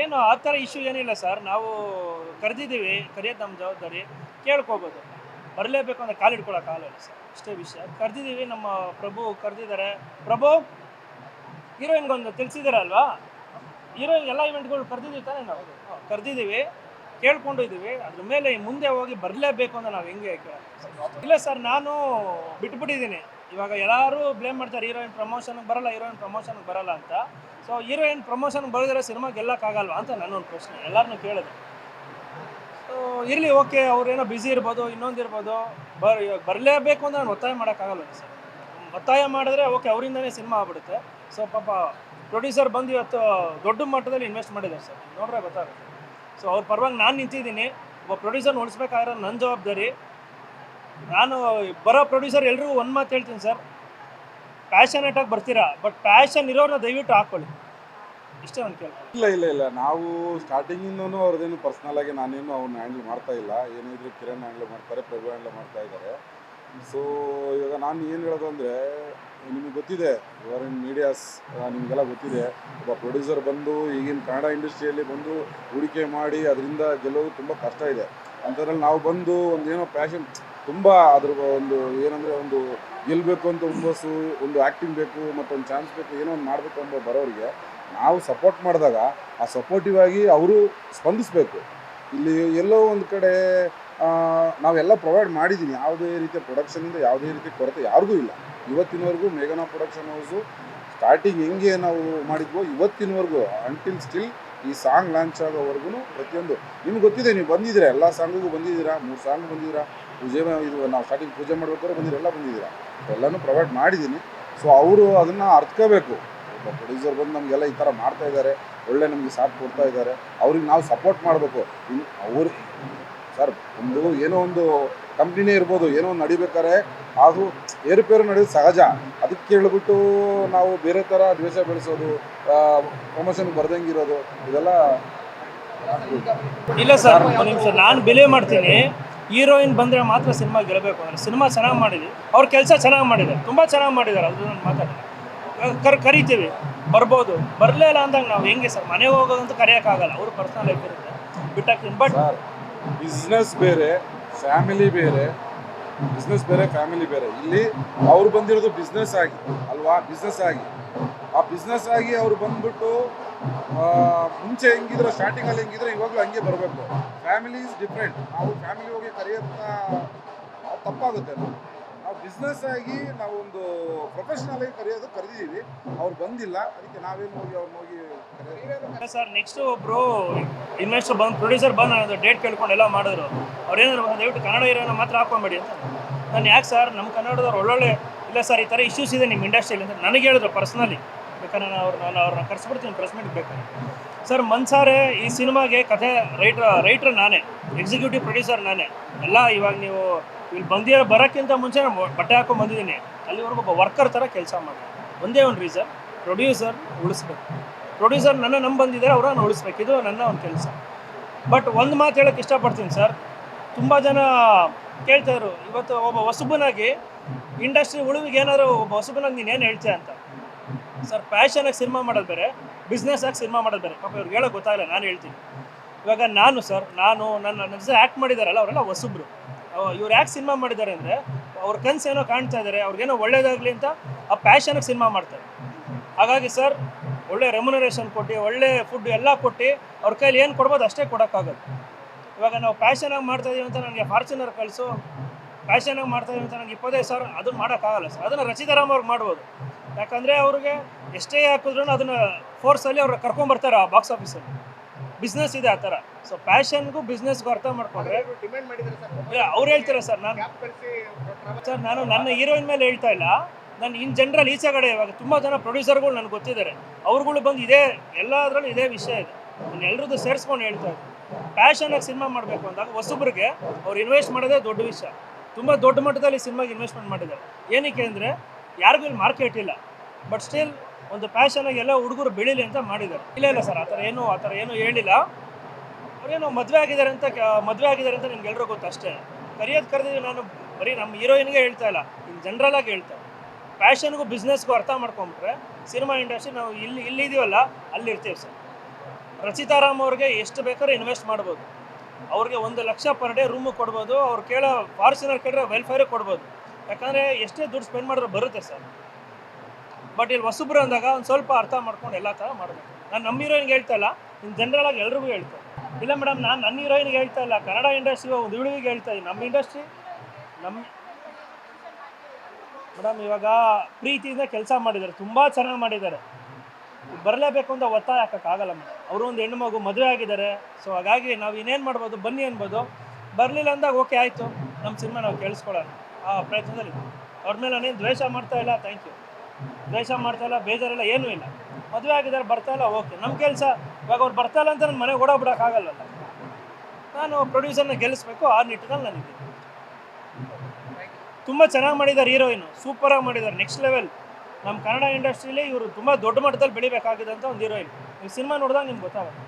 ಏನು ಆ ಥರ ಇಶ್ಯೂ ಏನಿಲ್ಲ ಸರ್. ನಾವು ಕರೆದಿದ್ದೀವಿ, ಕರೆಯೋದು ನಮ್ಮ ಜವಾಬ್ದಾರಿ. ಕೇಳ್ಕೋಬೋದು. ಬರಲೇಬೇಕು ಅಂದರೆ ಕಾಲಿಡ್ಕೊಳ್ಳೋಕ್ಕಾಗಲ್ಲ ಸರ್, ಇಷ್ಟೇ ವಿಷಯ. ಕರೆದಿದ್ದೀವಿ, ನಮ್ಮ ಪ್ರಭು ಕರೆದಿದ್ದಾರೆ. ಪ್ರಭು ಹೀರೋಯಿನ್ಗೊಂದು ತಿಳಿಸಿದ್ದೀರಲ್ವಾ? ಹೀರೋಯಿನ್ ಎಲ್ಲ ಇವೆಂಟ್ಗಳು ಕರೆದಿದ್ದೀವಿ ತಾನೇ ನಾವು? ಕರೆದಿದ್ದೀವಿ, ಕೇಳ್ಕೊಂಡಿದ್ದೀವಿ. ಅದ್ರ ಮೇಲೆ ಮುಂದೆ ಹೋಗಿ ಬರಲೇಬೇಕು ಅಂತ ನಾವು ಹೆಂಗೆ ಇಲ್ಲ ಸರ್, ನಾನು ಬಿಟ್ಬಿಟ್ಟಿದ್ದೀನಿ. ಇವಾಗ ಎಲ್ಲರೂ ಬ್ಲೇಮ್ ಮಾಡ್ತಾರೆ, ಹೀರೋಯಿನ್ ಪ್ರಮೋಷನ್ಗೆ ಬರಲ್ಲ, ಹೀರೋಯಿನ್ ಪ್ರಮೋಷನ್ಗೆ ಬರಲ್ಲ ಅಂತ. ಸೊ ಹೀರೋಯಿನ್ ಪ್ರಮೋಷನ್ಗೆ ಬರೋದ್ರೆ ಸಿನಿಮಾ ಗೆಲ್ಲಕ್ಕಾಗಲ್ವಾ ಅಂತ ನನ್ನೊಂದು ಪ್ರಶ್ನೆ. ಎಲ್ಲರನ್ನೂ ಕೇಳಿದೆ. ಸೊ ಇರಲಿ, ಓಕೆ, ಅವ್ರೇನೋ ಬ್ಯುಸಿ ಇರ್ಬೋದು, ಇನ್ನೊಂದು ಇರ್ಬೋದು. ಇವಾಗ ಬರಲೇಬೇಕು ಅಂತ ನಾನು ಒತ್ತಾಯ ಮಾಡೋಕ್ಕಾಗಲ್ಲ ಸರ್. ಒತ್ತಾಯ ಮಾಡಿದ್ರೆ ಓಕೆ, ಅವರಿಂದನೇ ಸಿನಿಮಾ ಆಗ್ಬಿಡುತ್ತೆ. ಸೊ ಪಾಪ ಪ್ರೊಡ್ಯೂಸರ್ ಬಂದು ಇವತ್ತು ದೊಡ್ಡ ಮಟ್ಟದಲ್ಲಿ ಇನ್ವೆಸ್ಟ್ ಮಾಡಿದ್ದಾರೆ ಸರ್, ನೋಡ್ರೆ ಗೊತ್ತಾಗುತ್ತೆ. ಸೊ ಅವ್ರ ಪರವಾಗಿ ನಾನು ನಿಂತಿದ್ದೀನಿ. ಒಬ್ಬ ಪ್ರೊಡ್ಯೂಸರ್ನ ಉಳಿಸ್ಬೇಕಾದ್ರೆ ನನ್ನ ಜವಾಬ್ದಾರಿ. ನಾನು ಬರೋ ಪ್ರೊಡ್ಯೂಸರ್ ಎಲ್ರಿಗೂ ಒಂದು ಮಾತು ಹೇಳ್ತೀನಿ ಸರ್, ಪ್ಯಾಷನೇಟಾಗಿ ಬರ್ತೀರಾ, ಬಟ್ ಪ್ಯಾಷನ್ ಇರೋರನ್ನ ದಯವಿಟ್ಟು ಹಾಕ್ಕೊಳ್ಳಿ, ಇಷ್ಟೇ ನಾನು ಕೇಳ್ತೀನಿ. ಇಲ್ಲ ನಾವು ಸ್ಟಾರ್ಟಿಂಗಿಂದನೂ ಅವ್ರದ್ದೇನು ಪರ್ಸ್ನಲ್ ಆಗಿ ನಾನೇನು ಅವ್ರನ್ನ ಹ್ಯಾಂಡಲ್ ಮಾಡ್ತಾ ಇಲ್ಲ. ಏನಿದ್ರು ಕಿರಣ್ ಹ್ಯಾಂಡಲ್ ಮಾಡ್ತಾರೆ, ಪ್ರಭು ಹ್ಯಾಂಡಲ್ ಮಾಡ್ತಾ ಇದ್ದಾರೆ. ಸೊ ಇವಾಗ ನಾನು ಏನು ಹೇಳೋದು ಅಂದರೆ, ನಿಮಗೆ ಗೊತ್ತಿದೆ, ಇವರ್ ಇನ್ ಮೀಡಿಯಾಸ್, ನಿಮಗೆಲ್ಲ ಗೊತ್ತಿದೆ, ಒಬ್ಬ ಪ್ರೊಡ್ಯೂಸರ್ ಬಂದು ಈಗಿನ ಕನ್ನಡ ಇಂಡಸ್ಟ್ರಿಯಲ್ಲಿ ಬಂದು ಹೂಡಿಕೆ ಮಾಡಿ ಅದರಿಂದ ಗೆಲ್ಲೋದು ತುಂಬ ಕಷ್ಟ ಇದೆ. ಅಂಥದ್ರಲ್ಲಿ ನಾವು ಬಂದು ಒಂದೇನೋ ಪ್ಯಾಷನ್ ತುಂಬ ಅದ್ರ ಒಂದು ಏನಂದರೆ ಒಂದು ಗೆಲ್ಲಬೇಕು ಅಂತ ಹುಮ್ಮಸ್ಸು, ಒಂದು ಆ್ಯಕ್ಟಿಂಗ್ ಬೇಕು, ಮತ್ತೊಂದು ಚಾನ್ಸ್ ಬೇಕು, ಏನೋ ಒಂದು ಮಾಡಬೇಕು ಅನ್ನೋ ಬರೋರಿಗೆ ನಾವು ಸಪೋರ್ಟ್ ಮಾಡಿದಾಗ ಆ ಸಪೋರ್ಟಿವ್ ಆಗಿ ಅವರು ಸ್ಪಂದಿಸಬೇಕು. ಇಲ್ಲಿ ಎಲ್ಲೋ ಒಂದು ಕಡೆ ನಾವೆಲ್ಲ ಪ್ರೊವೈಡ್ ಮಾಡಿದ್ದೀನಿ. ಯಾವುದೇ ರೀತಿಯ ಪ್ರೊಡಕ್ಷನಿಂದ ಯಾವುದೇ ರೀತಿ ಕೊರತೆ ಯಾರಿಗೂ ಇಲ್ಲ. ಇವತ್ತಿನವರೆಗೂ ಮೇಘನಾ ಪ್ರೊಡಕ್ಷನ್ ಹೌಸು ಸ್ಟಾರ್ಟಿಂಗ್ ಹೆಂಗೆ ನಾವು ಮಾಡಿದ್ವೋ ಇವತ್ತಿನವರೆಗೂ ಅಂಟಿಲ್ ಸ್ಟಿಲ್ ಈ ಸಾಂಗ್ ಲಾಂಚ್ ಆಗೋವರೆಗೂ ಪ್ರತಿಯೊಂದು ನಿಮ್ಗೆ ಗೊತ್ತಿದೆ. ನೀವು ಬಂದಿದ್ದೀರಾ, ಎಲ್ಲ ಸಾಂಗಿಗೂ ಬಂದಿದ್ದೀರಾ, 3 ಸಾಂಗ್ ಬಂದಿದ್ದೀರಾ. ಪೂಜೆ ಇದು ನಾವು ಸ್ಟಾರ್ಟಿಂಗ್ ಪೂಜೆ ಮಾಡ್ಬೇಕಾದ್ರೆ ಬಂದಿರಲ್ಲ, ಬಂದಿದ್ದೀರಾ, ಎಲ್ಲನೂ ಪ್ರೊವೈಡ್ ಮಾಡಿದ್ದೀನಿ. ಸೊ ಅವರು ಅದನ್ನು ಅರ್ತ್ಕೋಬೇಕು. ಒಬ್ಬ ಪ್ರೊಡ್ಯೂಸರ್ ಬಂದು ನಮಗೆಲ್ಲ ಈ ಥರ ಮಾಡ್ತಾ ಇದ್ದಾರೆ, ಒಳ್ಳೆ ನಮಗೆ ಸಾಥ್ ಕೊಡ್ತಾ ಇದ್ದಾರೆ, ಅವ್ರಿಗೆ ನಾವು ಸಪೋರ್ಟ್ ಮಾಡಬೇಕು. ಅವ್ರು ಸರ್, ಒಂದು ಏನೋ ಒಂದು ಕಂಪ್ನಿನೇ ಇರ್ಬೋದು, ಏನೋ ಒಂದು ನಡಿಬೇಕಾದ್ರೆ ಅದು ಏರುಪೇರು ನಡೆಯೋದು ಸಹಜ. ಅದಕ್ಕೆ ಕೇಳಿಬಿಟ್ಟು ನಾವು ಬೇರೆ ಥರ ದ್ವೇಷ ಬೆಳೆಸೋದು, ಪ್ರಮೋಷನ್ಗೆ ಬರ್ದಂಗಿರೋದು, ಇದೆಲ್ಲ ಇಲ್ಲ ಸರ್. ಒಂದು ನಿಮಿಷ, ನಾನು ಬಿಲೀವ್ ಮಾಡ್ತೀನಿ, ಹೀರೋಯಿನ್ ಬಂದರೆ ಮಾತ್ರ ಸಿನಿಮಾ ಗೆಲ್ಲಬೇಕು ಅಂದರೆ ಸಿನಿಮಾ ಚೆನ್ನಾಗಿ ಮಾಡಿದ್ವಿ, ಅವ್ರ ಕೆಲಸ ಚೆನ್ನಾಗಿ ಮಾಡಿದ್ದಾರೆ, ತುಂಬ ಚೆನ್ನಾಗಿ ಮಾಡಿದ್ದಾರೆ. ಅದು ನಾನು ಮಾತಾಡೋದು ಕರಿತೀವಿ, ಬರ್ಬೋದು. ಬರಲೇ ಇಲ್ಲ ಅಂದಾಗ ನಾವು ಹೆಂಗೆ ಸರ್ ಮನೆಗೆ ಹೋಗೋದಂತೂ ಕರೆಯೋಕ್ಕಾಗಲ್ಲ, ಅವ್ರ ಪರ್ಸ್ನಲ್ ಲೈಫ್ ಇರುತ್ತೆ, ಬಿಟ್ಟಾಕ್ತೀನಿ. ಬಟ್ ಬಿಸ್ನೆಸ್ ಬೇರೆ, ಫ್ಯಾಮಿಲಿ ಬೇರೆ. ಬಿಸ್ನೆಸ್ ಬೇರೆ, ಫ್ಯಾಮಿಲಿ ಬೇರೆ. ಇಲ್ಲಿ ಅವ್ರು ಬಂದಿರೋದು ಬಿಸ್ನೆಸ್ ಆಗಿ ಅಲ್ವಾ, ಬಿಸ್ನೆಸ್ ಆಗಿ. ಆ ಬಿಸ್ನೆಸ್ ಆಗಿ ಅವ್ರು ಬಂದ್ಬಿಟ್ಟು ಮುಂಚೆ ಹೆಂಗಿದ್ರು, ಸ್ಟಾರ್ಟಿಂಗಲ್ಲಿ ಹೆಂಗಿದ್ರು, ಇವಾಗಲೂ ಹಂಗೆ ಬರಬೇಕು. Family is different. ನಾವು ಫ್ಯಾಮಿಲಿ ಹೋಗಿ ಕರೆಯೋಂಥ ತಪ್ಪಾಗುತ್ತೆ. ನಾವು ಬಿಸ್ನೆಸ್ ಆಗಿ ನಾವು ಒಂದು ಪ್ರೊಫೆಷ್ನಲ್ ಆಗಿ ಕರೆದಿದ್ದೀವಿ. ಅವ್ರು ಬಂದಿಲ್ಲ, ಅದಕ್ಕೆ ನಾವೇನು ಹೋಗಿ ಅವ್ರನ್ನ ಹೋಗಿ ಕರೆಯೋದು ಸರ್. ನೆಕ್ಸ್ಟ್ ಒಬ್ಬರು ಇನ್ವೆಸ್ಟರ್ ಬಂದು, ಪ್ರೊಡ್ಯೂಸರ್ ಬಂದು ನಾನು ಡೇಟ್ ಕೇಳ್ಕೊಂಡು ಎಲ್ಲ ಮಾಡಿದ್ರು. ಅವ್ರೇನಾದ್ರು ದಯವಿಟ್ಟು ಕನ್ನಡ ಹೀರೋನ ಮಾತ್ರ ಹಾಕೊಂಬೇಡಿ ಅಂತ. ನಾನು ಯಾಕೆ ಸರ್, ನಮ್ಮ ಕನ್ನಡದವ್ರು ಒಳ್ಳೊಳ್ಳೆ ಇಲ್ಲ ಸರ್, ಈ ಥರ ಇಶ್ಯೂಸ್ ಇದೆ ನಿಮ್ಮ ಇಂಡಸ್ಟ್ರಿಯಲ್ಲಿ ಅಂತ ನನಗೆ ಹೇಳಿದ್ರು ಪರ್ಸ್ನಲಿ. ಬೇಕಾದ್ರೆ ನಾನು ಅವ್ರನ್ನ ಕರೆಸ್ಬಿಡ್ತೀನಿ ಪ್ರೆಸ್ ಮೀಟ್ಗೆ ಬೇಕಾದ್ರೆ. ಸರ್, ಮನ್ಸಾರೆ ಈ ಸಿನಿಮಾಗೆ ಕಥೆ ರೈಟ್ರ್ ನಾನೇ, ಎಕ್ಸಿಕ್ಯೂಟಿವ್ ಪ್ರೊಡ್ಯೂಸರ್ ನಾನೇ ಎಲ್ಲ. ಇವಾಗ ನೀವು ಇಲ್ಲಿ ಬರೋಕ್ಕಿಂತ ಮುಂಚೆ ನಾನು ಬಟ್ಟೆ ಹಾಕೊಂಡು ಬಂದಿದ್ದೀನಿ. ಅಲ್ಲಿವರೆಗೂ ಒಬ್ಬ ವರ್ಕರ್ ಥರ ಕೆಲಸ ಮಾಡಿ. ಒಂದೇ ಒಂದು ರೀಸನ್, ಪ್ರೊಡ್ಯೂಸರ್ ಉಳಿಸ್ಬೇಕು. ಪ್ರೊಡ್ಯೂಸರ್ ನನ್ನ ಬಂದಿದ್ದಾರೆ, ಅವ್ರನ್ನ ಉಳಿಸ್ಬೇಕು, ಇದು ನನ್ನ ಒಂದು ಕೆಲಸ. ಬಟ್ ಒಂದು ಮಾತು ಹೇಳೋಕ್ಕೆ ಇಷ್ಟಪಡ್ತೀನಿ ಸರ್, ತುಂಬ ಜನ ಕೇಳ್ತಾಯಿದ್ರು, ಇವತ್ತು ಒಬ್ಬ ಹೊಸಬನಾಗಿ ಇಂಡಸ್ಟ್ರಿ ಉಳಿವಿಗೆ ಏನಾದರೂ ಒಬ್ಬ ಹೊಸಬನಾಗಿ ನೀನೇನು ಹೇಳ್ತೀಯ ಅಂತ. ಸರ್, ಪ್ಯಾಷನಾಗಿ ಸಿನಿಮಾ ಮಾಡೋದು ಬೇರೆ, ಬಿಸ್ನೆಸ್ ಆಗಿ ಸಿನಿಮಾ ಮಾಡೋದು ಬೇರೆ. ಪಾಪ ಇವ್ರಿಗೆ ಹೇಳೋಕ್ಕೆ ಗೊತ್ತಾಗಲ್ಲ, ನಾನು ಹೇಳ್ತೀನಿ. ಇವಾಗ ನನ್ನ ಜೊತೆ ಆ್ಯಕ್ಟ್ ಮಾಡಿದಾರಲ್ಲ, ಅವರೆಲ್ಲ ಹೊಸಬ್ರು. ಇವ್ರು ಯಾಕೆ ಸಿನಿಮಾ ಮಾಡಿದ್ದಾರೆ ಅಂದರೆ, ಅವ್ರ ಕನಸೇನೋ ಕಾಣ್ತಾ ಇದ್ದಾರೆ, ಅವ್ರಿಗೇನೋ ಒಳ್ಳೇದಾಗಲಿ ಅಂತ ಆ ಪ್ಯಾಷನಾಗಿ ಸಿನಿಮಾ ಮಾಡ್ತಾರೆ. ಹಾಗಾಗಿ ಸರ್, ಒಳ್ಳೆ ರೆಮ್ಯುನರೇಷನ್ ಕೊಟ್ಟು, ಒಳ್ಳೆ ಫುಡ್ ಎಲ್ಲ ಕೊಟ್ಟು, ಅವ್ರ ಕೈಲಿ ಏನು ಕೊಡ್ಬೋದು ಅಷ್ಟೇ ಕೊಡೋಕ್ಕಾಗೋದು. ಇವಾಗ ನಾವು ಪ್ಯಾಷನಾಗಿ ಮಾಡ್ತಾಯಿದ್ದೀವಿ ಅಂತ ನನಗೆ ಫಾರ್ಚುನರ್ ಕಳಿಸು, ಪ್ಯಾಷನಾಗಿ ಮಾಡ್ತಾಯಿದ್ದೀವಿ ಅಂತ ನನಗೆ 25,000, ಅದನ್ನು ಮಾಡೋಕ್ಕಾಗಲ್ಲ ಸರ್. ಅದನ್ನು ರಚಿತಾರಾಮ್ ಅವ್ರಿಗೆ ಮಾಡ್ಬೋದು. ಯಾಕಂದರೆ ಅವ್ರಿಗೆ ಎಷ್ಟೇ ಹಾಕಿದ್ರು ಅದನ್ನು ಫೋರ್ಸಲ್ಲಿ ಅವ್ರು ಕರ್ಕೊಂಬರ್ತಾರೆ ಆ ಬಾಕ್ಸ್ ಆಫೀಸಲ್ಲಿ. ಬಿಸ್ನೆಸ್ ಇದೆ ಆ ಥರ. ಸೊ ಪ್ಯಾಷನ್ಗೂ ಬಿಸ್ನೆಸ್ಗೂ ಅರ್ಥ ಮಾಡ್ಕೊಂಡ್ರೆ ಅವ್ರು ಹೇಳ್ತಾರೆ ಸರ್. ನಾನು ನನ್ನ ಹೀರೋಯಿನ್ ಮೇಲೆ ಹೇಳ್ತಾ ಇಲ್ಲ, ನಾನು ಇನ್ ಜನರಲ್ ಈಚೆಗಡೆ ಇವಾಗ ತುಂಬ ಜನ ಪ್ರೊಡ್ಯೂಸರ್ಗಳು ನನಗೆ ಗೊತ್ತಿದ್ದಾರೆ, ಅವ್ರುಗಳು ಬಂದು ಎಲ್ಲದರಲ್ಲೂ ಇದೇ ವಿಷಯ ಇದೆ. ನಾನು ಎಲ್ಲರದ್ದು ಸೇರಿಸ್ಕೊಂಡು ಹೇಳ್ತಾ ಇದ್ದೀನಿ. ಪ್ಯಾಷನಾಗಿ ಸಿನಿಮಾ ಮಾಡಬೇಕು ಅಂದಾಗ ಹೊಸಬ್ರಿಗೆ ಅವ್ರು ಇನ್ವೆಸ್ಟ್ ಮಾಡೋದೇ ದೊಡ್ಡ ವಿಷಯ. ತುಂಬ ದೊಡ್ಡ ಮಟ್ಟದಲ್ಲಿ ಸಿನಿಮಾಗೆ ಇನ್ವೆಸ್ಟ್ಮೆಂಟ್ ಮಾಡಿದ್ದಾರೆ. ಏನಕ್ಕೆ ಅಂದರೆ ಯಾರಿಗೂ ಇಲ್ಲಿ ಮಾರ್ಕೆಟ್ ಇಲ್ಲ, ಬಟ್ ಸ್ಟಿಲ್ ಒಂದು ಪ್ಯಾಷನಾಗಿ ಎಲ್ಲ ಹುಡುಗರು ಬೆಳೀಲಿ ಅಂತ ಮಾಡಿದ್ದಾರೆ. ಇಲ್ಲ ಸರ್, ಆ ಥರ ಏನೂ ಹೇಳಿಲ್ಲ. ಅವ್ರೇನೋ ಮದುವೆ ಆಗಿದ್ದಾರೆ ಅಂತ ನಿಮ್ಗೆಲ್ಲರೂ ಗೊತ್ತು ಅಷ್ಟೇ. ಕರೆದಿದ್ದೀವಿ. ನಾನು ಬರೀ ನಮ್ಮ ಹೀರೋಯಿನ್ಗೆ ಹೇಳ್ತಾ ಇಲ್ಲ, ಇನ್ನು ಜನರಲಾಗಿ ಹೇಳ್ತಾ. ಪ್ಯಾಷನ್ಗೂ ಬಿಸ್ನೆಸ್ಗೂ ಅರ್ಥ ಮಾಡ್ಕೊಂಬಿಟ್ರೆ ಸಿನಿಮಾ ಇಂಡಸ್ಟ್ರಿ ನಾವು ಇಲ್ಲಿದ್ದೀವಲ್ಲ, ಅಲ್ಲಿರ್ತೀವಿ ಸರ್. ರಚಿತಾರಾಮ್ ಅವ್ರಿಗೆ ಎಷ್ಟು ಬೇಕಾದ್ರೂ ಇನ್ವೆಸ್ಟ್ ಮಾಡ್ಬೋದು. ಅವ್ರಿಗೆ 1,00,000 ಪರ್ ಡೇ ರೂಮು ಕೊಡ್ಬೋದು. ಅವ್ರು ಕೇಳೋ ಫಾರ್ಚುನರ್ ಕೇಳಿದ್ರೆ ವೆಲ್ಫೇರೇ ಕೊಡ್ಬೋದು. ಯಾಕಂದರೆ ಎಷ್ಟೇ ದುಡ್ಡು ಸ್ಪೆಂಡ್ ಮಾಡಿದ್ರೆ ಬರುತ್ತೆ ಸರ್. ಬಟ್ ಇಲ್ಲಿ ಹೊಸಬ್ರು ಅಂದಾಗ ಒಂದು ಸ್ವಲ್ಪ ಅರ್ಥ ಮಾಡ್ಕೊಂಡು ಎಲ್ಲ ಥರ ಮಾಡಬೇಕು. ನಾನು ನಮ್ಮ ಹೀರೋಯಿನ್ಗೆ ಹೇಳ್ತಾ ಇಲ್ಲ, ಇನ್ನು ಜನರಲಾಗಿ ಎಲ್ರಿಗೂ ಹೇಳ್ತಾರೆ. ಇಲ್ಲ ಮೇಡಮ್, ನಾನು ನನ್ನ ಹೀರೋಯಿನ್ಗೆ ಹೇಳ್ತಾ ಇಲ್ಲ, ಕನ್ನಡ ಇಂಡಸ್ಟ್ರಿ ಒಂದು ಹುಡುಗಿಗೆ ಹೇಳ್ತಾ ಇದ್ದೀನಿ. ನಮ್ಮ ಇಂಡಸ್ಟ್ರಿ ಮೇಡಮ್ ಇವಾಗ ಪ್ರೀತಿಯಿಂದ ಕೆಲಸ ಮಾಡಿದ್ದಾರೆ, ತುಂಬ ಚೆನ್ನಾಗಿ ಮಾಡಿದ್ದಾರೆ. ಬರಲೇಬೇಕು ಅಂತ ಒತ್ತಾಯ ಹಾಕೋಕ್ಕಾಗಲ್ಲ ಮೇಡಮ್. ಅವರು ಒಂದು ಹೆಣ್ಣು ಮಗು ಮದುವೆ ಆಗಿದ್ದಾರೆ. ಸೊ ಹಾಗಾಗಿ ನಾವು ಇನ್ನೇನು ಮಾಡ್ಬೋದು, ಬನ್ನಿ ಅನ್ಬೋದು. ಬರಲಿಲ್ಲ ಅಂದಾಗ ಓಕೆ ಆಯಿತು, ನಮ್ಮ ಸಿನಿಮಾ ನಾವು ಕೇಳಿಸ್ಕೊಳ್ಳೋಣ ಆ ಪ್ರಯತ್ನದಲ್ಲಿ. ಅವ್ರ ಮೇಲೆ ನಾನೇನು ದ್ವೇಷ ಮಾಡ್ತಾ ಇಲ್ಲ, ಥ್ಯಾಂಕ್ ಯು. ದ್ವೇಷ ಮಾಡ್ತಾ ಇಲ್ಲ, ಬೇಜಾರಿಲ್ಲ, ಏನೂ ಇಲ್ಲ. ಮದುವೆ ಆಗಿದ್ದಾರೆ, ಬರ್ತಾ ಇಲ್ಲ, ಓಕೆ. ನಮ್ಮ ಕೆಲಸ ಇವಾಗ ಅವ್ರು ಬರ್ತಾ ಇಲ್ಲ ಅಂತ ನನ್ನ ಮನೆಗೆ ಓಡೋಗ್ಬಿಡೋಕ್ಕಾಗಲ್ಲಲ್ಲ. ನಾನು ಪ್ರೊಡ್ಯೂಸರ್ನ ಗೆಲ್ಲಿಸ್ಬೇಕು, ಆ ನಿಟ್ಟಿನಲ್ಲಿ ನನಗೆ ತುಂಬ ಚೆನ್ನಾಗಿ ಮಾಡಿದ್ದಾರೆ. ಹೀರೋಯಿನು ಸೂಪರಾಗಿ ಮಾಡಿದ್ದಾರೆ, ನೆಕ್ಸ್ಟ್ ಲೆವೆಲ್. ನಮ್ಮ ಕನ್ನಡ ಇಂಡಸ್ಟ್ರಿಲಿ ಇವರು ತುಂಬ ದೊಡ್ಡ ಮಟ್ಟದಲ್ಲಿ ಬೆಳಿಬೇಕಾಗಿದೆ ಅಂತ ಒಂದು ಹೀರೋಯಿನ್. ನೀವು ಸಿನಿಮಾ ನೋಡಿದಾಗ ನಿಮ್ಗೆ ಗೊತ್ತಾಗುತ್ತೆ.